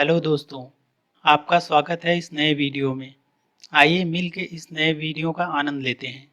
Hello दोस्तों, आपका स्वागत है इस नए वीडियो में। आइए मिल के इस नए वीडियो का आनंद लेते हैं।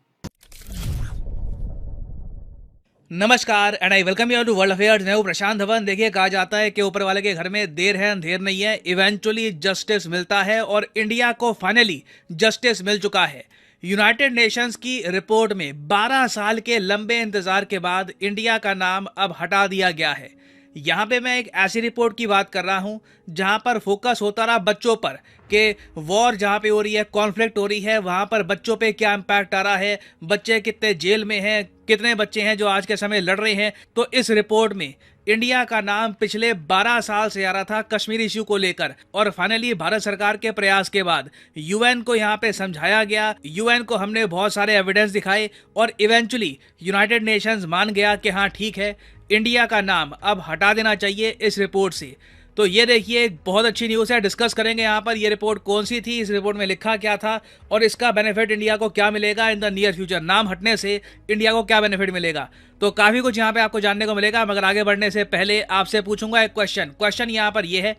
नमस्कार and I welcome you to world affairs. मैं हूं प्रशांत धवन। देखिए, कहा जाता है कि ऊपर वाले के घर में देर है अंधेर नहीं है, इवेंचुअली जस्टिस मिलता है और इंडिया को फाइनली जस्टिस मिल चुका है। यूनाइटेड नेशंस की रिपोर्ट में 12 साल के लंबे इंतजार के बाद इंडिया का नाम अब हटा दिया गया है। यहाँ पे मैं एक ऐसी रिपोर्ट की बात कर रहा हूँ जहाँ पर फोकस होता रहा बच्चों पर कि वॉर जहाँ पे हो रही है, कॉन्फ्लिक्ट हो रही है, वहाँ पर बच्चों पे क्या इम्पैक्ट आ रहा है, बच्चे कितने जेल में हैं, कितने बच्चे हैं जो आज के समय लड़ रहे हैं। तो इस रिपोर्ट में इंडिया का नाम पिछले 12 साल से आ रहा था कश्मीर इश्यू को लेकर, और फाइनली भारत सरकार के प्रयास के बाद यूएन को यहाँ पे समझाया गया, यूएन को हमने बहुत सारे एविडेंस दिखाए और इवेंचुअली यूनाइटेड नेशंस मान गया कि हाँ ठीक है, इंडिया का नाम अब हटा देना चाहिए इस रिपोर्ट से। तो ये देखिए, बहुत अच्छी न्यूज़ है। डिस्कस करेंगे यहाँ पर ये रिपोर्ट कौन सी थी, इस रिपोर्ट में लिखा क्या था और इसका बेनिफिट इंडिया को क्या मिलेगा इन द नियर फ्यूचर। नाम हटने से इंडिया को क्या बेनिफिट मिलेगा, तो काफ़ी कुछ यहाँ पे आपको जानने को मिलेगा। मगर आगे बढ़ने से पहले आपसे पूछूंगा एक क्वेश्चन यहाँ पर यह है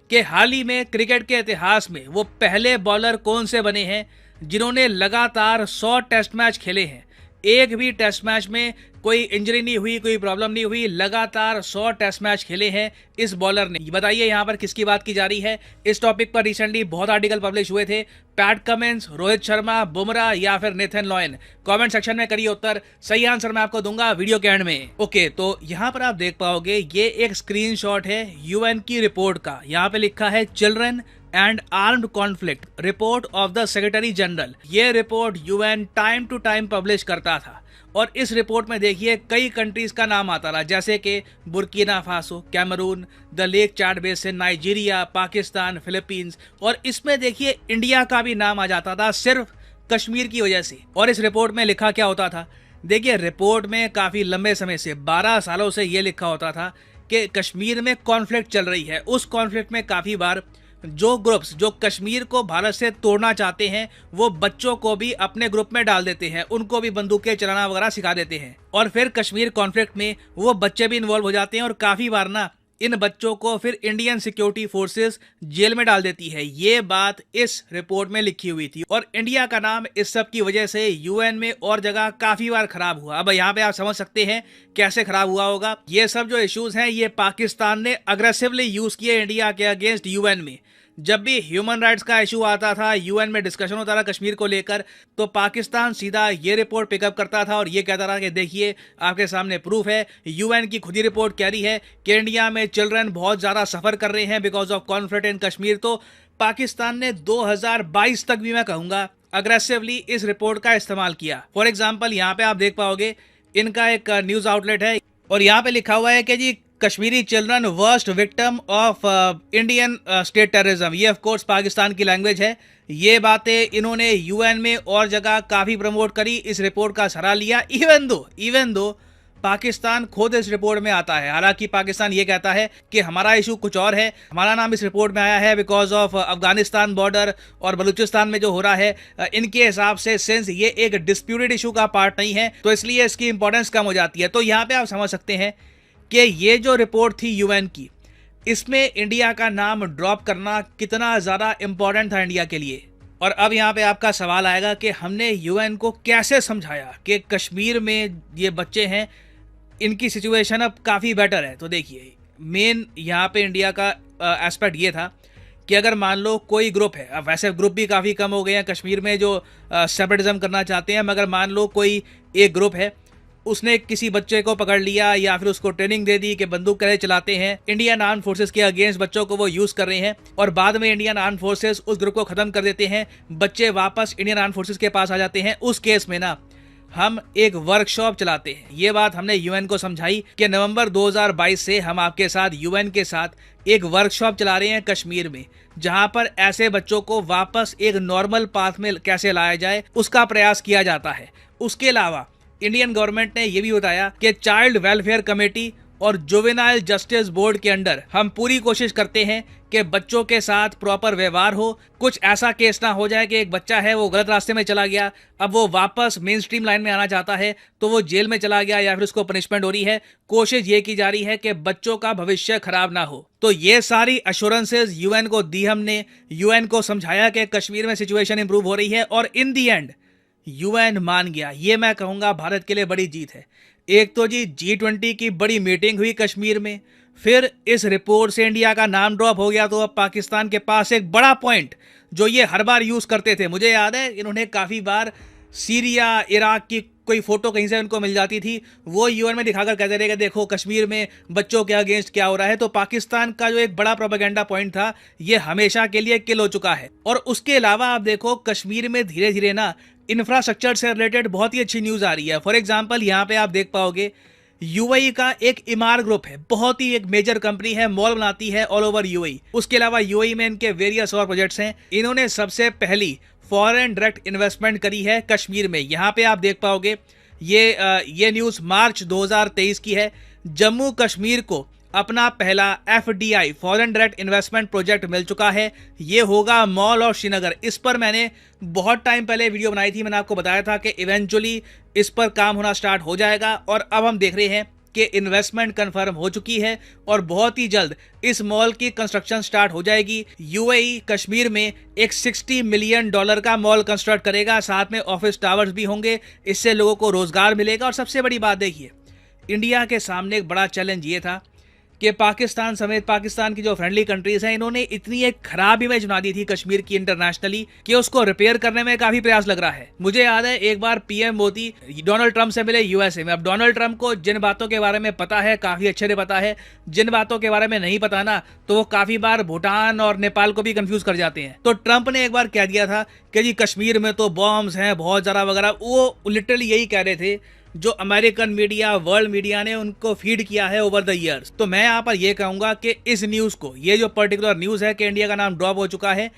कि हाल ही में क्रिकेट के इतिहास में वो पहले बॉलर कौन से बने हैं जिन्होंने लगातार 100 टेस्ट मैच खेले हैं। एक भी टेस्ट मैच में कोई इंजरी नहीं हुई, कोई प्रॉब्लम नहीं हुई, लगातार 100 टेस्ट मैच खेले हैं इस बॉलर ने। बताइए यहाँ पर किसकी बात की जा रही है। इस टॉपिक पर रिसेंटली बहुत आर्टिकल पब्लिश हुए थे। पैट कमिंस, रोहित शर्मा, बुमराह या फिर नेथन लॉयन। कमेंट सेक्शन में करिए उत्तर, सही आंसर मैं आपको दूंगा वीडियो के एंड में। ओके, तो यहाँ पर आप देख पाओगे ये एक स्क्रीनशॉट है यूएन की रिपोर्ट का। यहाँ पे लिखा है children and armed conflict report of the secretary general. ये report UN time to time publish करता था और इस रिपोर्ट में देखिए कई कंट्रीज का नाम आता रहा, जैसे कि Burkina Faso, Cameroon, the Lake Chad basin, Nigeria, Pakistan, Philippines, और इसमें देखिए इंडिया का भी नाम आ जाता था सिर्फ कश्मीर की वजह से। और इस रिपोर्ट में लिखा क्या होता था, देखिए रिपोर्ट में काफ़ी लंबे समय से 12 सालों से ये लिखा होता था कि कश्मीर में कॉन्फ्लिक्ट चल रही है। उस कॉन्फ्लिक्ट में काफ़ी बार जो ग्रुप्स जो कश्मीर को भारत से तोड़ना चाहते हैं वो बच्चों को भी अपने ग्रुप में डाल देते हैं, उनको भी बंदूकें चलाना वगैरह सिखा देते हैं और फिर कश्मीर कॉन्फ्लिक्ट में वो बच्चे भी इन्वॉल्व हो जाते हैं और काफ़ी बार ना इन बच्चों को फिर इंडियन सिक्योरिटी फोर्सेस जेल में डाल देती है। ये बात इस रिपोर्ट में लिखी हुई थी और इंडिया का नाम इस सब की वजह से यूएन में और जगह काफी बार खराब हुआ। अब यहाँ पे आप समझ सकते हैं कैसे खराब हुआ होगा। ये सब जो इश्यूज हैं ये पाकिस्तान ने अग्रेसिवली यूज किए इंडिया के अगेंस्ट यूएन में। जब भी ह्यूमन राइट्स का इशू आता था, यूएन में डिस्कशन होता था कश्मीर को लेकर, तो पाकिस्तान सीधा ये रिपोर्ट पिकअप करता था और ये कहता था कि देखिए आपके सामने प्रूफ है, यूएन की खुद ही रिपोर्ट कह रही है कि इंडिया में चिल्ड्रन बहुत ज़्यादा सफ़र कर रहे हैं because of conflict in Kashmir. तो पाकिस्तान ने 2022 तक भी मैं कहूँगा अग्रेसिवली इस रिपोर्ट का इस्तेमाल किया। फॉर एग्जाम्पल यहाँ पे आप देख पाओगे इनका एक न्यूज़ आउटलेट है और यहाँ पे लिखा हुआ है कि जी Kashmiri children worst victim of Indian state terrorism. ये ऑफ कोर्स पाकिस्तान की लैंग्वेज है। ये बातें इन्होंने यूएन में और जगह काफ़ी प्रमोट करी, इस रिपोर्ट का सराहा लिया। इवन दो पाकिस्तान खुद इस रिपोर्ट में आता है। हालांकि पाकिस्तान ये कहता है कि हमारा इशू कुछ और है, हमारा नाम इस रिपोर्ट में आया है बिकॉज ऑफ अफगानिस्तान बॉर्डर और बलूचिस्तान में जो हो रहा है। इनके हिसाब से सिंस ये एक डिस्प्यूटेड इशू का पार्ट नहीं है तो इसलिए इसकी इंपॉर्टेंस कम हो जाती है। तो यहाँ पे आप समझ सकते हैं कि ये जो रिपोर्ट थी यूएन की, इसमें इंडिया का नाम ड्रॉप करना कितना ज़्यादा इम्पॉर्टेंट था इंडिया के लिए। और अब यहाँ पे आपका सवाल आएगा कि हमने यूएन को कैसे समझाया कि कश्मीर में ये बच्चे हैं, इनकी सिचुएशन अब काफ़ी बेटर है। तो देखिए मेन यहाँ पे इंडिया का एस्पेक्ट ये था कि अगर मान लो कोई ग्रुप है, अब वैसे ग्रुप भी काफ़ी कम हो गए हैं कश्मीर में जो सेपरेटिज्म करना चाहते हैं, मगर मान लो कोई एक ग्रुप है, उसने किसी बच्चे को पकड़ लिया या फिर उसको ट्रेनिंग दे दी कि बंदूक कैसे चलाते हैं, इंडियन आर्म फोर्सेस के अगेंस्ट बच्चों को वो यूज़ कर रहे हैं और बाद में इंडियन आर्म फोर्सेस उस ग्रुप को ख़त्म कर देते हैं, बच्चे वापस इंडियन आर्म फोर्सेस के पास आ जाते हैं। उस केस में ना हम एक वर्कशॉप चलाते हैं। ये बात हमने यूएन को समझाई कि नवंबर 2022 से हम आपके साथ यूएन के साथ एक वर्कशॉप चला रहे हैं कश्मीर में, जहां पर ऐसे बच्चों को वापस एक नॉर्मल पाथ में कैसे लाया जाए उसका प्रयास किया जाता है। उसके अलावा इंडियन गवर्नमेंट ने यह भी बताया कि चाइल्ड वेलफेयर कमेटी और जुवेनाइल जस्टिस बोर्ड के अंडर हम पूरी कोशिश करते हैं कि बच्चों के साथ प्रॉपर व्यवहार हो। कुछ ऐसा केस ना हो जाए कि एक बच्चा है वो गलत रास्ते में चला गया, अब वो वापस मेन स्ट्रीम लाइन में आना चाहता है तो वो जेल में चला गया या फिर उसको पनिशमेंट हो रही है। कोशिश ये की जा रही है कि बच्चों का भविष्य खराब ना हो। तो ये सारी अश्योरेंसेज यूएन को दी हमने, यूएन को समझाया कि कश्मीर में सिचुएशन इंप्रूव हो रही है और इन दी एंड यूएन मान गया। ये मैं कहूंगा भारत के लिए बड़ी जीत है। एक तो जी G20 की बड़ी मीटिंग हुई कश्मीर में, फिर इस रिपोर्ट से इंडिया का नाम ड्रॉप हो गया, तो अब पाकिस्तान के पास एक बड़ा पॉइंट जो ये हर बार यूज करते थे, मुझे याद है इन्होंने काफी बार सीरिया इराक की कोई फोटो कहीं से उनको मिल जाती थी, वो यूएन में दिखाकर कहते रहे कि देखो कश्मीर में बच्चों के अगेंस्ट क्या हो रहा है। तो पाकिस्तान का जो एक बड़ा प्रोपेगेंडा पॉइंट था ये हमेशा के लिए किल हो चुका है। और उसके अलावा आप देखो कश्मीर में धीरे धीरे ना इंफ्रास्ट्रक्चर से रिलेटेड बहुत ही अच्छी न्यूज आ रही है। फॉर एग्जाम्पल यहाँ पे आप देख पाओगे यूएई का एक इमार ग्रुप है, बहुत ही एक मेजर कंपनी है, मॉल बनाती है ऑल ओवर यूएई। उसके अलावा यूएई में इनके वेरियस और प्रोजेक्ट्स हैं। इन्होंने सबसे पहली फॉरेन डायरेक्ट इन्वेस्टमेंट करी है कश्मीर में। यहाँ पे आप देख पाओगे ये न्यूज मार्च 2023 की है। जम्मू कश्मीर को अपना पहला FDI foreign direct investment project मिल चुका है। ये होगा मॉल और श्रीनगर। इस पर मैंने बहुत टाइम पहले वीडियो बनाई थी, मैंने आपको बताया था कि इवेंचुअली इस पर काम होना स्टार्ट हो जाएगा और अब हम देख रहे हैं कि इन्वेस्टमेंट कंफर्म हो चुकी है और बहुत ही जल्द इस मॉल की कंस्ट्रक्शन स्टार्ट हो जाएगी। यूएई कश्मीर में एक $60 मिलियन का मॉल कंस्ट्रक्ट करेगा, साथ में ऑफिस टावर्स भी होंगे, इससे लोगों को रोजगार मिलेगा। और सबसे बड़ी बात देखिए, इंडिया के सामने एक बड़ा चैलेंज ये था कि पाकिस्तान समेत पाकिस्तान की जो फ्रेंडली कंट्रीज हैं इन्होंने इतनी एक खराब इमेज बना दी थी कश्मीर की इंटरनेशनली कि उसको रिपेयर करने में काफी प्रयास लग रहा है। मुझे याद है एक बार पीएम मोदी डोनाल्ड ट्रंप से मिले यूएसए में। अब डोनाल्ड ट्रंप को जिन बातों के बारे में पता है काफी अच्छे से पता है, जिन बातों के बारे में नहीं पता ना तो वो काफी बार भूटान और नेपाल को भी कंफ्यूज कर जाते हैं। तो ट्रंप ने एक बार कह दिया था कि जी कश्मीर में तो बॉम्ब्स हैं बहुत ज्यादा वगैरह, वो लिटरली यही कह रहे थे जो अमेरिकन मीडिया वर्ल्ड मीडिया ने उनको फीड किया है ओवर द ईयर्स। तो मैं यहाँ पर यह कहूंगा कि इस न्यूज को, ये जो पर्टिकुलर न्यूज है कि इंडिया का नाम ड्रॉप हो चुका है,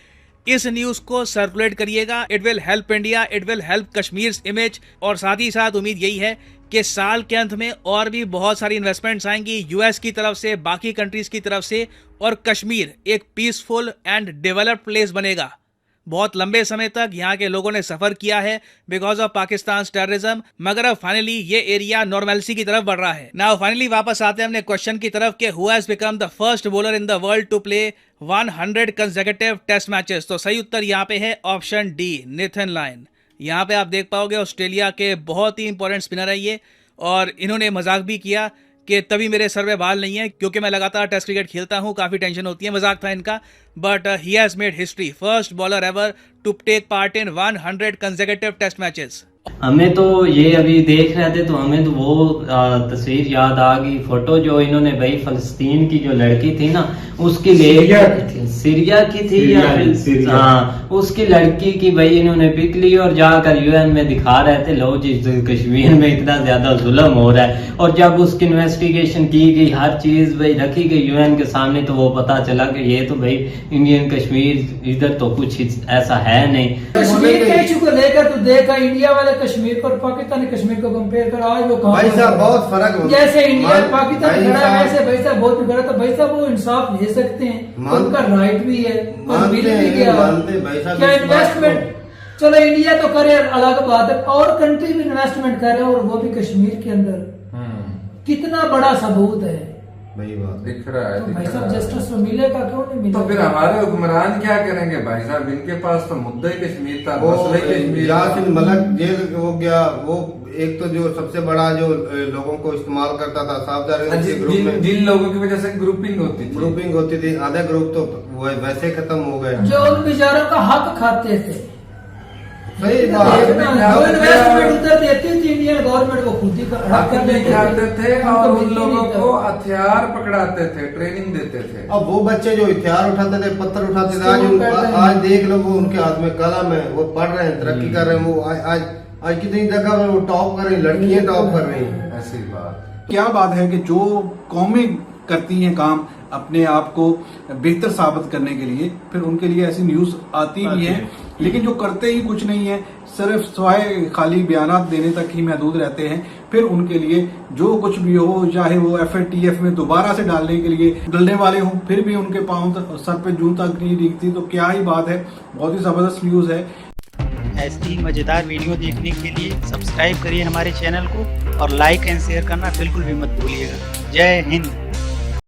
इस न्यूज को सर्कुलेट करिएगा। It will help India, it will help Kashmir image. और साथ ही साथ उम्मीद यही है कि साल के अंत में और भी बहुत सारी इन्वेस्टमेंट्स आएंगी यूएस की तरफ से, बाकी कंट्रीज की तरफ से, और कश्मीर एक पीसफुल एंड डेवलप्ड प्लेस बनेगा। बहुत लंबे समय तक यहाँ के लोगों ने सफर किया है बिकॉज ऑफ पाकिस्तान टेररिज्म, मगर अब फाइनली ये एरिया नॉर्मलसी की तरफ बढ़ रहा है। नाउ फाइनली वापस आते हैं अपने क्वेश्चन की तरफ कि who has become the first bowler in the world to play 100 consecutive test matches. तो सही उत्तर यहाँ पे है ऑप्शन डी, नेथन लायन। यहाँ पे आप देख पाओगे ऑस्ट्रेलिया के बहुत ही इंपॉर्टेंट स्पिनर है ये, और इन्होंने मजाक भी किया कि तभी मेरे सर में बाल नहीं है क्योंकि मैं लगातार टेस्ट क्रिकेट खेलता हूं, काफी टेंशन होती है। मजाक था इनका, but he has made history, first bowler ever to take part in 100 consecutive test matches. हमें तो ये अभी देख रहे थे तो हमें तो वो तस्वीर याद आ गई, फोटो जो इन्होंने भाई फलस्तीन की जो लड़की थी ना उसकी सीरिया की थी या हाँ उसकी लड़की की भाई इन्होंने पिक ली और जाकर यूएन में दिखा रहे थे, लो जी कश्मीर में इतना ज्यादा जुल्म हो रहा है। और जब उसकी इन्वेस्टिगेशन की गई, हर चीज भाई रखी गई यूएन के सामने, तो वो पता चला कि ये तो भाई इंडियन कश्मीर इधर तो कुछ ऐसा है नहीं। कश्मीर के इशू को लेकर तो देखा इंडिया वाले कश्मीर और पाकिस्तानी कश्मीर को कंपेयर कर, आज वो भाई साहब बहुत फर्क हो, जैसे इंडिया पाकिस्तान खड़ा है वैसे भाई साहब बहुत खड़ा, तो भाई साहब वो इंसाफ ले सकते हैं, उनका राइट भी है और मिल भी गया। क्या इन्वेस्टमेंट, चलो इंडिया तो करे अलग बात है, और कंट्री भी इन्वेस्टमेंट कर रहे हैं और वो भी कश्मीर के अंदर, कितना बड़ा सबूत है वही बात दिख रहा है। तो भाई साहब जस्टिस तो मिलेगा, क्यों नहीं मिलेगा? तो फिर हमारे हुक्मरान क्या करेंगे भाई साहब? इनके पास तो मुद्दा ही कश्मीर था, मसला ही कश्मीर। यासिन मलिक जेल हो गया, वो एक तो जो सबसे बड़ा जो लोगों को इस्तेमाल करता था साहब, जिन लोगों की वजह से ग्रुपिंग होती थी, आधा ग्रुप तो वैसे खत्म हो गया, जो उन बेचारों का हक खाते थे। सही बात, इन्वेस्टमेंट उधर देती थी इंडियन गवर्नमेंट को, खुद ही खाते थे और उन लोगों को हथियार पकड़ाते थे, ट्रेनिंग देते थे। अब वो बच्चे जो हथियार उठाते थे, पत्थर उठाते थे, आज देख लो वो उनके हाथ में कलम है, वो पढ़ रहे हैं, तरक्की कर रहे हैं, वो आज कितनी जगह में वो टॉप कर रही है, लड़कियां टॉप कर रही हैं। ऐसी बात क्या बात है कि जो कौमें करती हैं काम अपने आप को बेहतर साबित करने के लिए, फिर उनके लिए ऐसी न्यूज आती भी है, लेकिन जो करते ही कुछ नहीं है, सिर्फ स्वाय खाली बयानात देने तक ही महदूद रहते हैं, फिर उनके लिए जो कुछ भी हो, चाहे वो FATF में दोबारा से डालने के लिए डलने वाले हों, फिर भी उनके पांव तक, सर पे जूं तक नहीं दिखती, तो क्या ही बात है। बहुत ही जबरदस्त न्यूज है। ऐसी मजेदार वीडियो देखने के लिए सब्सक्राइब करिए हमारे चैनल को और लाइक एंड शेयर करना बिल्कुल भी मत भूलिएगा। जय हिंद।